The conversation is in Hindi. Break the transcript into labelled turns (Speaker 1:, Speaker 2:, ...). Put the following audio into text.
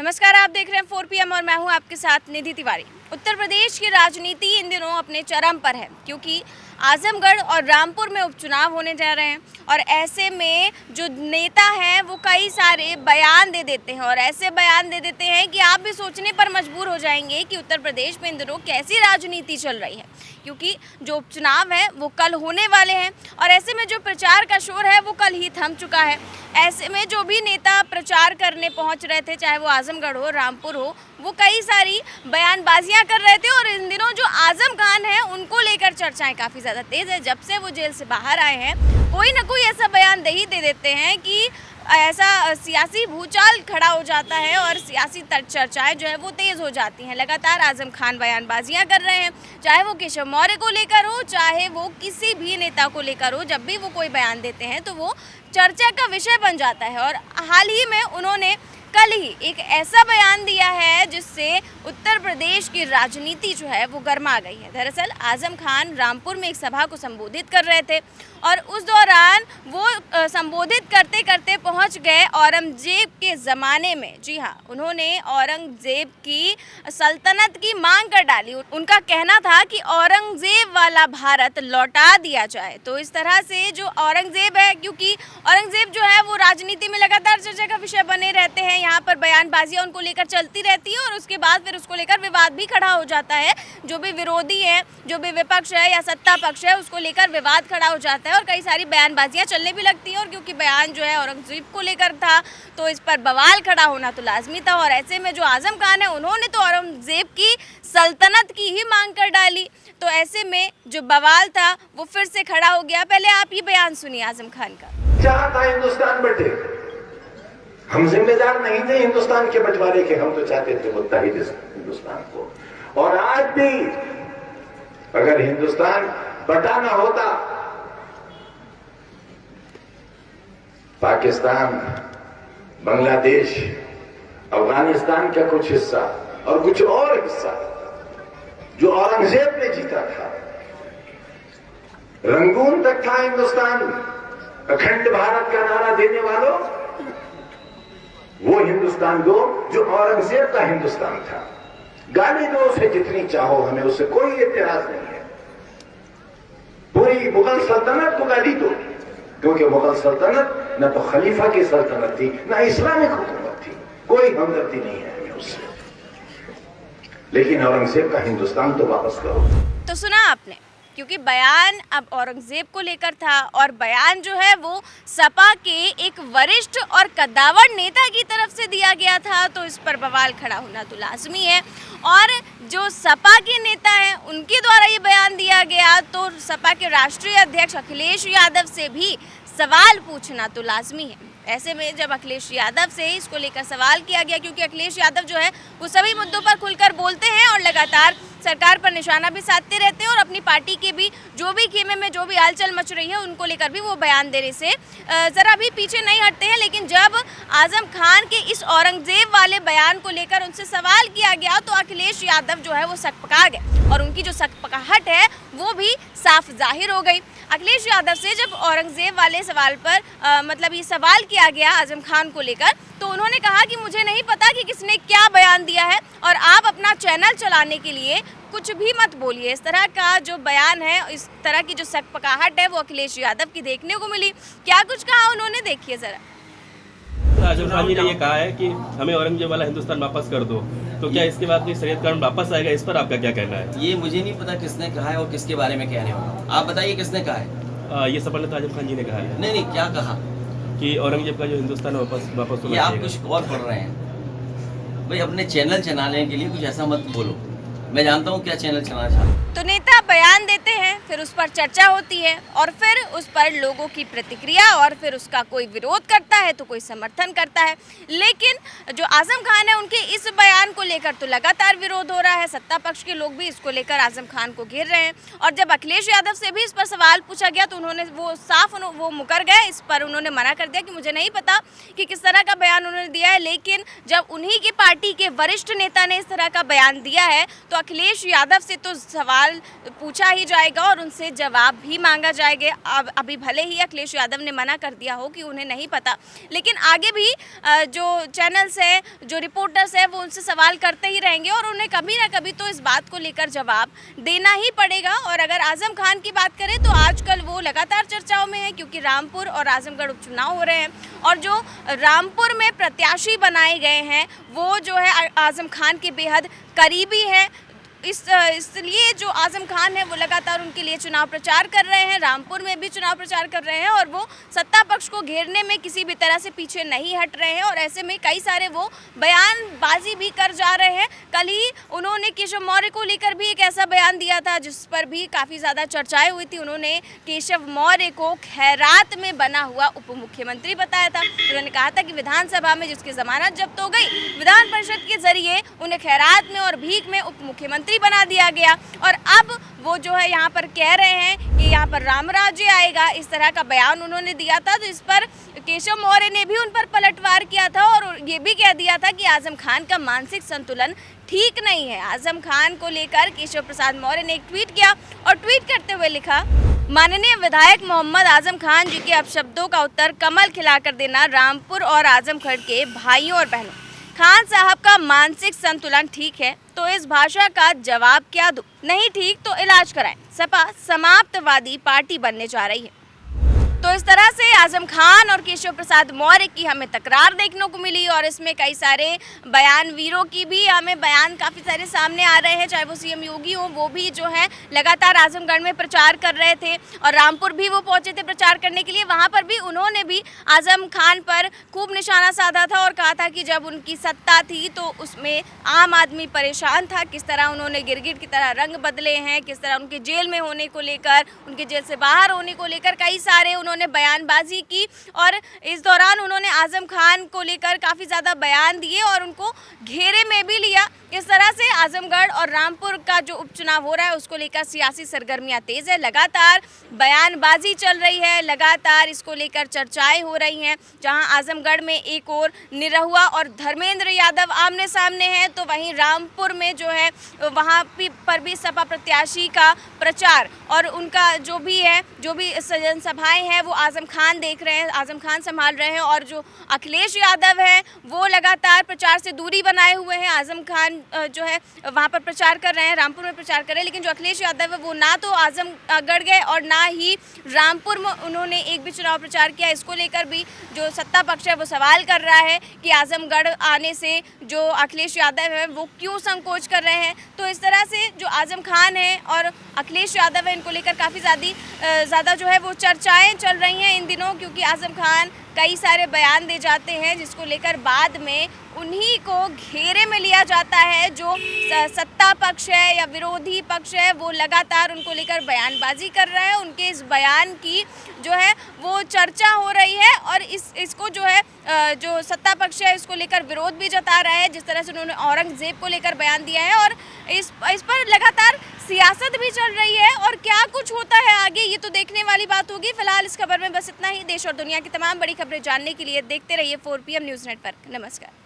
Speaker 1: नमस्कार, आप देख रहे हैं 4 PM और मैं हूं आपके साथ निधि तिवारी। उत्तर प्रदेश की राजनीति इन दिनों अपने चरम पर है क्योंकि आजमगढ़ और रामपुर में उपचुनाव होने जा रहे हैं और ऐसे में जो नेता हैं वो कई सारे बयान दे देते हैं और ऐसे बयान दे देते हैं कि आप भी सोचने पर मजबूर हो जाएंगे कि उत्तर प्रदेश में इन दिनों कैसी राजनीति चल रही है, क्योंकि जो उपचुनाव है वो कल होने वाले हैं और ऐसे में जो प्रचार का शोर है वो कल ही थम चुका है। ऐसे में जो भी नेता प्रचार करने पहुंच रहे थे, चाहे वो आजमगढ़ हो, रामपुर हो, वो कई सारी बयानबाजियां कर रहे थे और इन दिनों जो आजम खान हैं उनको लेकर चर्चाएं काफ़ी ज़्यादा तेज़ है। जब से वो जेल से बाहर आए हैं कोई ना कोई ऐसा बयान दे ही दे देते हैं कि ऐसा सियासी भूचाल खड़ा हो जाता है और सियासी चर्चाएं जो है वो तेज़ हो जाती हैं। लगातार आजम खान बयानबाजियां कर रहे हैं, चाहे वो केशव मौर्य को लेकर हो, चाहे वो किसी भी नेता को लेकर हो। जब भी वो कोई बयान देते हैं तो वो चर्चा का विषय बन जाता है और हाल ही में उन्होंने कल ही एक ऐसा बयान दिया है जिससे उत्तर प्रदेश की राजनीति जो है वो गर्मा गई है। दरअसल आजम खान रामपुर में एक सभा को संबोधित कर रहे थे और उस दौरान वो संबोधित करते करते पहुंच गए औरंगजेब के ज़माने में। जी हाँ, उन्होंने औरंगजेब की सल्तनत की मांग कर डाली। उनका कहना था कि औरंगजेब वाला भारत लौटा दिया जाए। तो इस तरह से जो औरंगजेब है, क्योंकि औरंगजेब जो है वो राजनीति में लगातार चर्चा का विषय बने रहते हैं, यहाँ पर बयानबाजियाँ उनको लेकर चलती रहती है और उसके बाद फिर उसको लेकर विवाद भी खड़ा हो जाता है। जो भी विरोधी है, जो भी विपक्ष है या सत्ता पक्ष है, उसको लेकर विवाद खड़ा हो जाता है और कई सारी बयानबाजियां चलने भी लगती हैं। और क्योंकि बयान जो है औरंगजेब को लेकर था तो इस पर बवाल खड़ा होना तो लाजमी था और ऐसे में जो आजम खान है उन्होंने तो औरंगजेब की सल्तनत की ही मांग कर डाली। तो ऐसे में जो बवाल था वो फिर से खड़ा हो गया। पहले आप ये बयान सुनिए आजम खान का।
Speaker 2: चाहता हिंदुस्तान बटे, हम जिम्मेदार नहीं थे हिंदुस्तान के बंटवारे के, हम तो चाहते थे मुत्तहिद हिंदुस्तान को। और आज भी अगर हिंदुस्तान बटाना होता, पाकिस्तान, बांग्लादेश, अफगानिस्तान का कुछ हिस्सा और कुछ और हिस्सा जो औरंगजेब ने जीता था, रंगून तक था हिंदुस्तान, अखंड भारत का नारा देने वालों, वो हिंदुस्तान दो जो औरंगजेब का हिंदुस्तान था। गाली दो उसे जितनी चाहो, हमें उससे कोई इत्तेराज नहीं है। पूरी मुगल सल्तनत को गाली दो, क्योंकि मुगल सल्तनत न तो खलीफा की सल्तनत थी न इस्लामिक हुकूमत थी, कोई हमदर्दी नहीं है हमें उससे। लेकिन औरंगजेब का हिंदुस्तान तो वापस करो।
Speaker 1: तो सुना आपने, क्योंकि बयान अब औरंगजेब को लेकर था और बयान जो है वो सपा के एक वरिष्ठ और कद्दावर नेता की तरफ से दिया गया था, तो इस पर बवाल खड़ा होना तो लाजमी है। और जो सपा के नेता हैं उनके द्वारा ये बयान दिया गया तो सपा के राष्ट्रीय अध्यक्ष अखिलेश यादव से भी सवाल पूछना तो लाजमी है। ऐसे में जब अखिलेश यादव से इसको लेकर सवाल किया गया, क्योंकि अखिलेश यादव जो है वो सभी मुद्दों पर खुलकर बोलते हैं और लगातार सरकार पर निशाना भी साधते रहते हैं और अपनी पार्टी के भी जो भी खेमे में जो भी हलचल मच रही है उनको लेकर भी वो बयान देने से ज़रा भी पीछे नहीं हटते हैं। लेकिन जब आजम खान के इस औरंगजेब वाले बयान को लेकर उनसे सवाल किया गया तो अखिलेश यादव जो है वो सकपका गए और उनकी जो सकपकाहट है वो भी साफ जाहिर हो गई। अखिलेश यादव से जब औरंगजेब वाले सवाल पर मतलब ये सवाल किया गया आजम खान को लेकर, तो उन्होंने कहा कि मुझे नहीं पता कि किसने क्या बयान दिया है और आप अपना चैनल चलाने के लिए कुछ भी मत बोलिए। इस तरह का जो बयान है, इस तरह की जो सकपकाहट है वो अखिलेश यादव की देखने को मिली। क्या कुछ कहा उन्होंने, देखिए जरा।
Speaker 3: आजम खान जी ने ये कहा है कि हमें औरंगजेब वाला हिंदुस्तान वापस कर दो, तो क्या इसके बाद कोई शरीयत कानून वापस आएगा? इस पर आपका क्या कहना है?
Speaker 4: ये मुझे नहीं पता किसने कहा है और किसके बारे में कह रहे हो, आप बताइए किसने कहा है?
Speaker 3: ये सफल आजम खान जी ने कहा है।
Speaker 4: नहीं, क्या कहा?
Speaker 3: कि औरंगजेब का जो हिंदुस्तान वापस
Speaker 4: ये आप कुछ और पढ़ रहे हैं भाई। अपने चैनल चलाने के लिए कुछ ऐसा मत बोलो, मैं जानता हूँ क्या चैनल चलाना चाहता हूँ।
Speaker 1: तो नेता बयान देते हैं, फिर उस पर चर्चा होती है और फिर उस पर लोगों की प्रतिक्रिया और फिर उसका कोई विरोध करता है तो कोई समर्थन करता है। लेकिन जो आजम खान है उनके इस बयान को लेकर तो लगातार विरोध हो रहा है। सत्ता पक्ष के लोग भी इसको लेकर आजम खान को घेर रहे हैं और जब अखिलेश यादव से भी इस पर सवाल पूछा गया तो उन्होंने वो मुकर गए। इस पर उन्होंने मना कर दिया कि मुझे नहीं पता कि किस तरह का बयान उन्होंने दिया है। लेकिन जब उन्हीं की पार्टी के वरिष्ठ नेता ने इस तरह का बयान दिया है तो अखिलेश यादव से तो सवाल पूछा ही जाएगा और उनसे जवाब भी मांगा जाएगा। अब अभी भले ही अखिलेश यादव ने मना कर दिया हो कि उन्हें नहीं पता, लेकिन आगे भी जो चैनल्स है, जो रिपोर्टर्स है, वो उनसे सवाल करते ही रहेंगे और उन्हें कभी ना कभी तो इस बात को लेकर जवाब देना ही पड़ेगा। और अगर आजम खान की बात करें तो आजकल वो लगातार चर्चाओं में है, क्योंकि रामपुर और आजमगढ़ उपचुनाव हो रहे हैं और जो रामपुर में प्रत्याशी बनाए गए हैं वो जो है आजम खान के बेहद करीबी हैं। इसलिए जो आजम खान है वो लगातार उनके लिए चुनाव प्रचार कर रहे हैं, रामपुर में भी चुनाव प्रचार कर रहे हैं और वो सत्ता पक्ष को घेरने में किसी भी तरह से पीछे नहीं हट रहे हैं। और ऐसे में कई सारे वो बयानबाजी भी कर जा रहे हैं। कल ही उन्होंने केशव मौर्य को लेकर भी एक ऐसा बयान दिया था जिस पर भी काफ़ी ज़्यादा चर्चाएं हुई थी। उन्होंने केशव मौर्य को खैरात में बना हुआ उप मुख्यमंत्री बताया था। उन्होंने कहा था कि विधानसभा में जिसकी जमानत जब्त हो गई, विधान परिषद के जरिए उन्हें खैरात में और भीख में उप मुख्यमंत्री बना दिया गया और अब वो जो है यहाँ पर कह रहे हैं कि यहाँ पर राम राज्य आएगा। इस तरह का बयान उन्होंने दिया था, तो इस पर केशव मौर्य ने भी उन पर पलटवार किया था और ये भी कह दिया था कि आजम खान का मानसिक संतुलन ठीक नहीं है। आजम खान को लेकर केशव प्रसाद मौर्य ने एक ट्वीट किया और ट्वीट करते हुए लिखा, माननीय विधायक मोहम्मद आजम खान जी के अपशब्दों का उत्तर कमल खिलाकर देना। रामपुर और आजमगढ़ के भाइयों और बहनों, खान साहब का मानसिक संतुलन ठीक है तो इस भाषा का जवाब क्या दूं? नहीं ठीक तो इलाज कराएं। सपा समाप्तवादी पार्टी बनने जा रही है। तो इस तरह से आजम खान और केशव प्रसाद मौर्य की हमें तकरार देखने को मिली और इसमें कई सारे बयान वीरों की भी हमें बयान काफ़ी सारे सामने आ रहे हैं। चाहे वो सीएम योगी हो, वो भी जो है लगातार आजमगढ़ में प्रचार कर रहे थे और रामपुर भी वो पहुंचे थे प्रचार करने के लिए। वहां पर भी उन्होंने भी आजम खान पर खूब निशाना साधा था और कहा था कि जब उनकी सत्ता थी तो उसमें आम आदमी परेशान था, किस तरह उन्होंने गिरगिट की तरह रंग बदले हैं, किस तरह उनके जेल में होने को लेकर, उनके जेल से बाहर होने को लेकर कई सारे उन्होंने बयानबाजी की और इस दौरान उन्होंने आजम खान को लेकर काफ़ी ज़्यादा बयान दिए और उनको घेरे में भी लिया। इस तरह से आजमगढ़ और रामपुर का जो उपचुनाव हो रहा है उसको लेकर सियासी सरगर्मियां तेज़ है, लगातार बयानबाजी चल रही है, लगातार इसको लेकर चर्चाएं हो रही हैं। जहां आजमगढ़ में एक और निरहुआ और धर्मेंद्र यादव आमने सामने हैं, तो वहीं रामपुर में जो है वहां पर भी सपा प्रत्याशी का प्रचार और उनका जो भी है, जो भी जनसभाएं हैं वो आजम खान देख रहे हैं, आजम खान संभाल रहे हैं। और जो अखिलेश यादव हैं वो लगातार प्रचार से दूरी बनाए हुए हैं। आजम खान जो है वहाँ पर प्रचार कर रहे हैं, रामपुर में प्रचार कर रहे हैं, लेकिन जो अखिलेश यादव है वो ना तो आजमगढ़ गए और ना ही रामपुर में उन्होंने एक भी चुनाव प्रचार किया। इसको लेकर भी जो सत्ता पक्ष है वो सवाल कर रहा है कि आजमगढ़ आने से जो अखिलेश यादव है वो क्यों संकोच कर रहे हैं। तो इस तरह से जो आजम खान है और अखिलेश यादव है इनको लेकर काफ़ी ज़्यादा जो है वो चर्चाएँ चल रही हैं इन दिनों, क्योंकि आजम खान कई सारे बयान दे जाते हैं जिसको लेकर बाद में उन्हीं को घेरे में लिया जाता है। जो सत्ता पक्ष है या विरोधी पक्ष है वो लगातार उनको लेकर बयानबाजी कर रहा है, उनके इस बयान की जो है वो चर्चा हो रही है और इसको जो है जो सत्ता पक्ष है इसको लेकर विरोध भी जता रहा है। जिस तरह से उन्होंने औरंगजेब को लेकर बयान दिया है और इस पर लगातार सियासत भी चल रही है और क्या कुछ होता है आगे ये तो देखने वाली बात होगी। फिलहाल इस खबर में बस इतना ही। देश और दुनिया की तमाम बड़ी खबरें जानने के लिए देखते रहिए 4PM न्यूज़ नेटवर्क। नमस्कार।